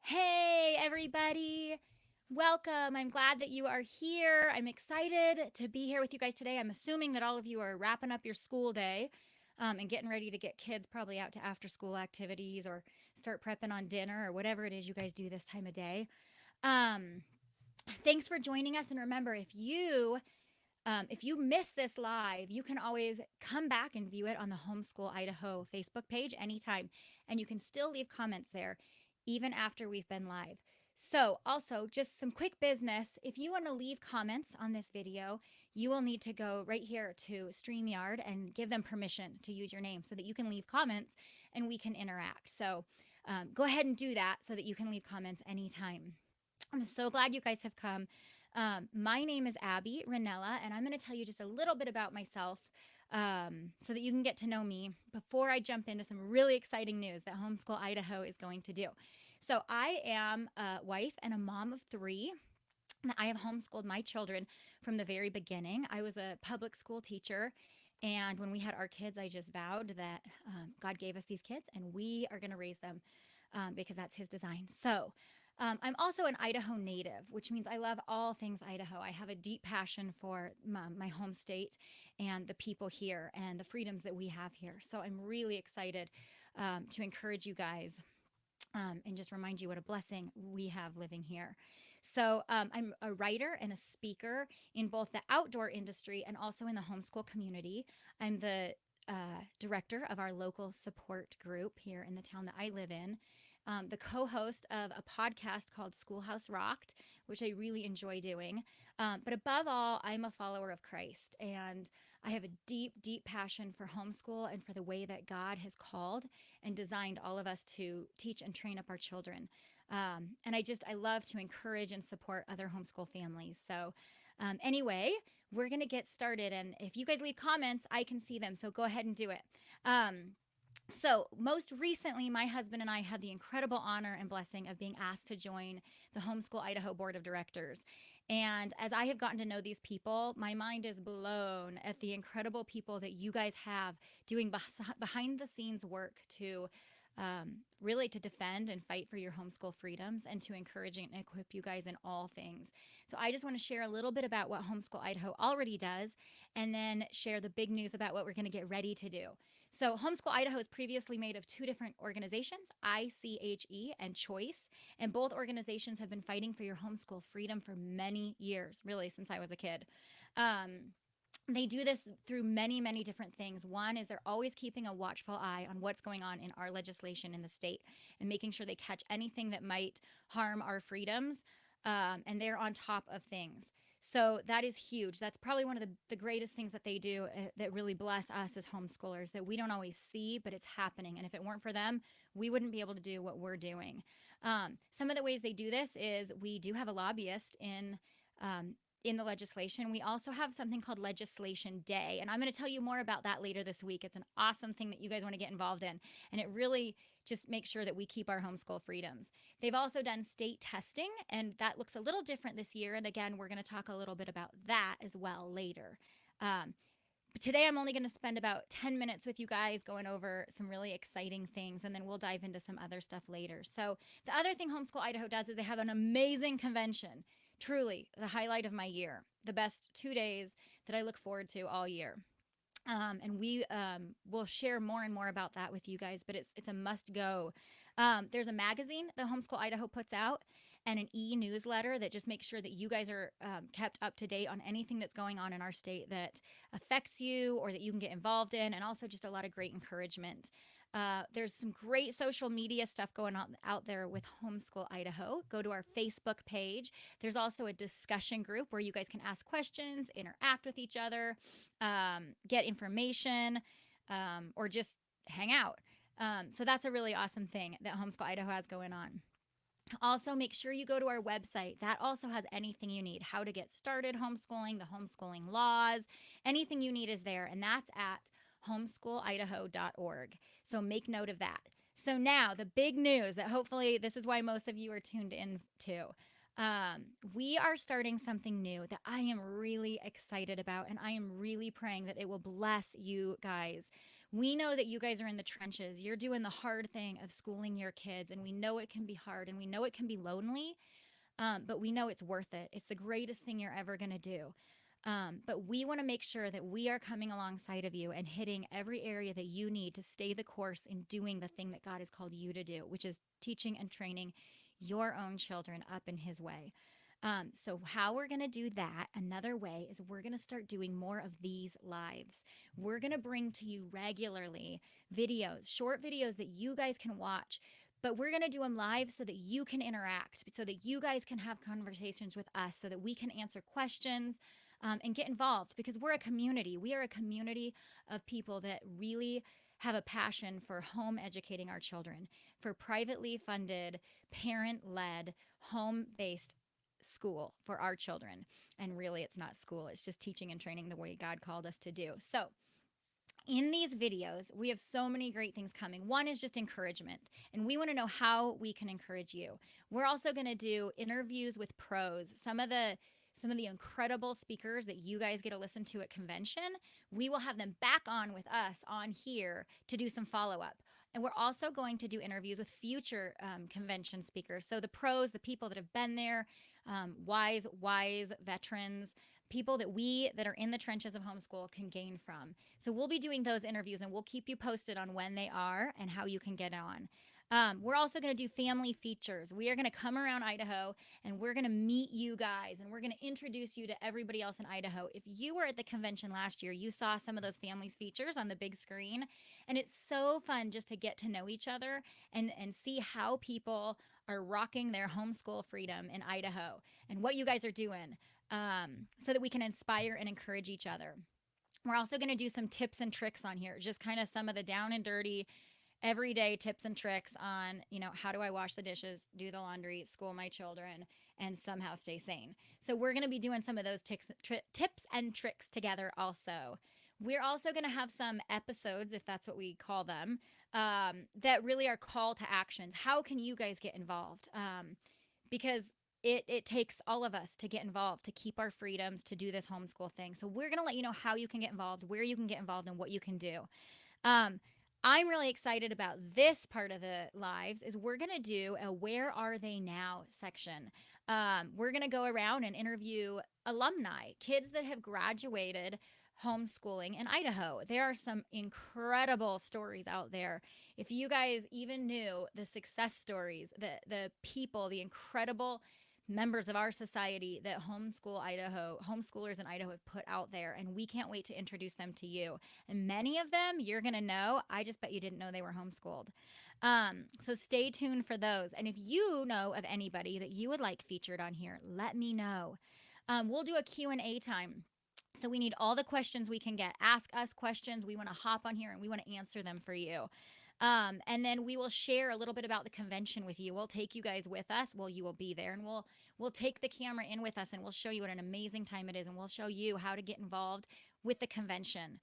Hey, everybody. Welcome. I'm glad that you are here. I'm excited to be here with you guys today. I'm assuming that all of you are wrapping up your school day and getting ready to get kids probably out to after school activities or start prepping on dinner or whatever it is you guys do this time of day. Um, Thanks for joining us. And remember, if you miss this live, you can always come back and view it on the Homeschool Idaho Facebook page anytime. And you can still leave comments there even after we've been live. So, also, just some quick business. If you want to leave comments on this video, you will need to go right here to StreamYard and give them permission to use your name so that you can leave comments and we can interact. So, go ahead and do that so that you can leave comments anytime. I'm so glad you guys have come. My name is Abby Ranella, and I'm going to tell you just a little bit about myself so that you can get to know me before I jump into some really exciting news that Homeschool Idaho is going to do. So, I am a wife and a mom of three. I have homeschooled my children from the very beginning. I was a public school teacher. And when we had our kids, I just vowed that God gave us these kids and we are going to raise them because that's His design. So, I'm also an Idaho native, which means I love all things Idaho. I have a deep passion for my home state and the people here and the freedoms that we have here. So I'm really excited to encourage you guys and just remind you what a blessing we have living here. So, I'm a writer and a speaker in both the outdoor industry and also in the homeschool community. I'm the director of our local support group here in the town that I live in, the co host of a podcast called Schoolhouse Rocked, which I really enjoy doing. But above all, I'm a follower of Christ. And I have a deep, deep passion for homeschool and for the way that God has called and designed all of us to teach and train up our children. And I love to encourage and support other homeschool families. So, anyway, we're going to get started. And if you guys leave comments, I can see them. So go ahead and do it. Most recently, my husband and I had the incredible honor and blessing of being asked to join the Homeschool Idaho Board of Directors. And as I have gotten to know these people, my mind is blown at the incredible people that you guys have doing behind the scenes work to really to defend and fight for your homeschool freedoms and to encourage and equip you guys in all things. So I just want to share a little bit about what Homeschool Idaho already does and then share the big news about what we're going to get ready to do. So, Homeschool Idaho is previously made of two different organizations, ICHE and Choice, and both organizations have been fighting for your homeschool freedom for many years, really, since I was a kid. Um, they do this through many, many different things. One is they're always keeping a watchful eye on what's going on in our legislation in the state and making sure they catch anything that might harm our freedoms. And they're on top of things. So that is huge. That's probably one of the greatest things that they do that really bless us as homeschoolers that we don't always see, but it's happening. And if it weren't for them, we wouldn't be able to do what we're doing. Some of the ways they do this is we do have a lobbyist in the legislation. We also have something called Legislation Day, and I'm going to tell you more about that later this week. It's an awesome thing that you guys want to get involved in, and it really just makes sure that we keep our homeschool freedoms. They've also done state testing, and that looks a little different this year. And again, we're going to talk a little bit about that as well later. But today, I'm only going to spend about 10 minutes with you guys going over some really exciting things, and then we'll dive into some other stuff later. So, the other thing Homeschool Idaho does is they have an amazing convention. Truly, the highlight of my year, the best 2 days that I look forward to all year. And we will share more and more about that with you guys, but it's a must go. There's a magazine that Homeschool Idaho puts out and an e-newsletter that just makes sure that you guys are kept up to date on anything that's going on in our state that affects you or that you can get involved in, and also just a lot of great encouragement. There's some great social media stuff going on out there with Homeschool Idaho. Go to our Facebook page. There's also a discussion group where you guys can ask questions, interact with each other, get information, or just hang out. So that's a really awesome thing that Homeschool Idaho has going on. Also, make sure you go to our website. That also has anything you need, how to get started homeschooling, the homeschooling laws, anything you need is there. And that's at homeschoolidaho.org. So make note of that. So now the big news that hopefully this is why most of you are tuned in to. We are starting something new that I am really excited about, and I am really praying that it will bless you guys. We know that you guys are in the trenches. You're doing the hard thing of schooling your kids, and we know it can be hard and we know it can be lonely, but we know it's worth it. It's the greatest thing you're ever going to do. But we want to make sure that we are coming alongside of you and hitting every area that you need to stay the course in doing the thing that God has called you to do, which is teaching and training your own children up in His way. So, how we're going to do that, another way, is we're going to start doing more of these lives. We're going to bring to you regularly videos, short videos that you guys can watch, but we're going to do them live so that you can interact, so that you guys can have conversations with us, so that we can answer questions and get involved, because we're a community. We are a community of people that really have a passion for home educating our children, for privately funded, parent led, home based school for our children. And really, it's not school, it's just teaching and training the way God called us to do. So, in these videos, we have so many great things coming. One is just encouragement, and we want to know how we can encourage you. We're also going to do interviews with pros. Some of the incredible speakers that you guys get to listen to at convention, we will have them back on with us on here to do some follow-up. And we're also going to do interviews with future convention speakers. So the pros, the people that have been there, wise veterans, people that are in the trenches of homeschool can gain from. So we'll be doing those interviews, and we'll keep you posted on when they are and how you can get on. We're also going to do family features. We are going to come around Idaho, and we're going to meet you guys, and we're going to introduce you to everybody else in Idaho. If you were at the convention last year, you saw some of those families features on the big screen, and it's so fun just to get to know each other and see how people are rocking their homeschool freedom in Idaho and what you guys are doing, so that we can inspire and encourage each other. We're also going to do some tips and tricks on here, just kind of some of the down and dirty everyday tips and tricks on, how do I wash the dishes, do the laundry, school my children, and somehow stay sane. So we're going to be doing some of those tips and tricks together also. We're also going to have some episodes, if that's what we call them, that really are call to actions. How can you guys get involved? Because it takes all of us to get involved, to keep our freedoms, to do this homeschool thing. So we're going to let you know how you can get involved, where you can get involved, and what you can do. I'm really excited about this part of the lives is we're going to do a Where Are They Now section. We're going to go around and interview alumni, kids that have graduated homeschooling in Idaho. There are some incredible stories out there. If you guys even knew the success stories, the people, the incredible members of our society that homeschoolers in Idaho have put out there, and we can't wait to introduce them to you. And many of them you're going to know. I just bet you didn't know they were homeschooled. So stay tuned for those. And if you know of anybody that you would like featured on here, let me know. We'll do a Q&A time. So we need all the questions we can get. Ask us questions. We want to hop on here and we want to answer them for you. And then we will share a little bit about the convention with you. We'll take you guys with us. Well, you will be there, and we'll take the camera in with us, and we'll show you what an amazing time it is, and we'll show you how to get involved with the convention.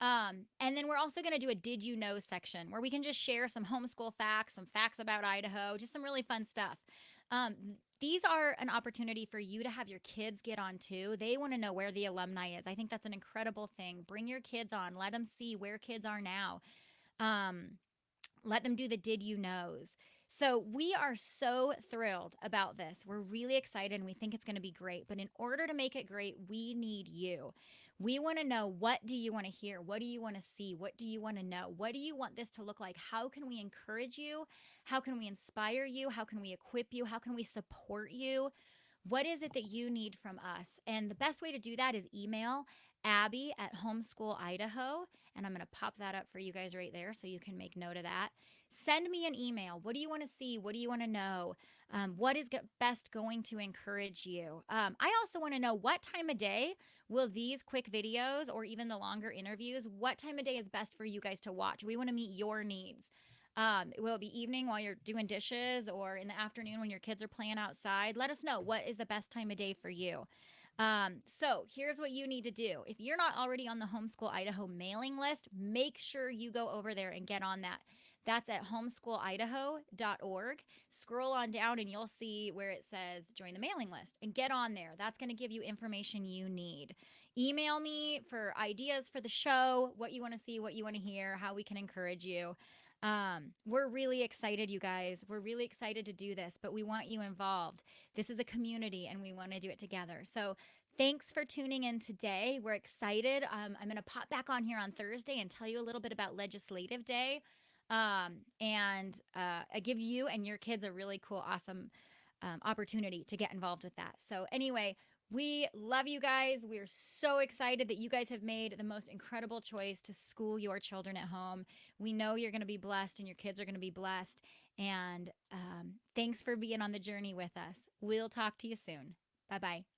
And then we're also going to do a Did You Know section where we can just share some homeschool facts, some facts about Idaho, just some really fun stuff. These are an opportunity for you to have your kids get on too. They want to know where the alumni is. I think that's an incredible thing. Bring your kids on. Let them see where kids are now. Let them do the Did You Knows. So we are so thrilled about this. We're really excited, and we think it's going to be great. But in order to make it great, we need you. We want to know, what do you want to hear? What do you want to see? What do you want to know? What do you want this to look like? How can we encourage you? How can we inspire you? How can we equip you? How can we support you? What is it that you need from us? And the best way to do that is email Abby at Homeschool Idaho. And I'm going to pop that up for you guys right there so you can make note of that. Send me an email. What do you want to see? What do you want to know? What is best going to encourage you? I also want to know, what time of day will these quick videos, or even the longer interviews, what time of day is best for you guys to watch? We want to meet your needs. Will it be evening while you're doing dishes, or in the afternoon when your kids are playing outside? Let us know, what is the best time of day for you. So here's what you need to do. If you're not already on the Homeschool Idaho mailing list, make sure you go over there and get on that. That's at homeschoolidaho.org. Scroll on down and you'll see where it says join the mailing list, and get on there. That's going to give you information you need. email me for ideas for the show, what you want to see, what you want to hear, how we can encourage you. We're really excited, you guys. We're really excited to do this, but we want you involved. This is a community and we want to do it together. So thanks for tuning in today. We're excited. I'm going to pop back on here on Thursday and tell you a little bit about Legislative Day, and I give you and your kids a really cool, awesome opportunity to get involved with that. So, anyway, we love you guys. We're so excited that you guys have made the most incredible choice to school your children at home. We know you're going to be blessed and your kids are going to be blessed. And thanks for being on the journey with us. We'll talk to you soon. Bye bye.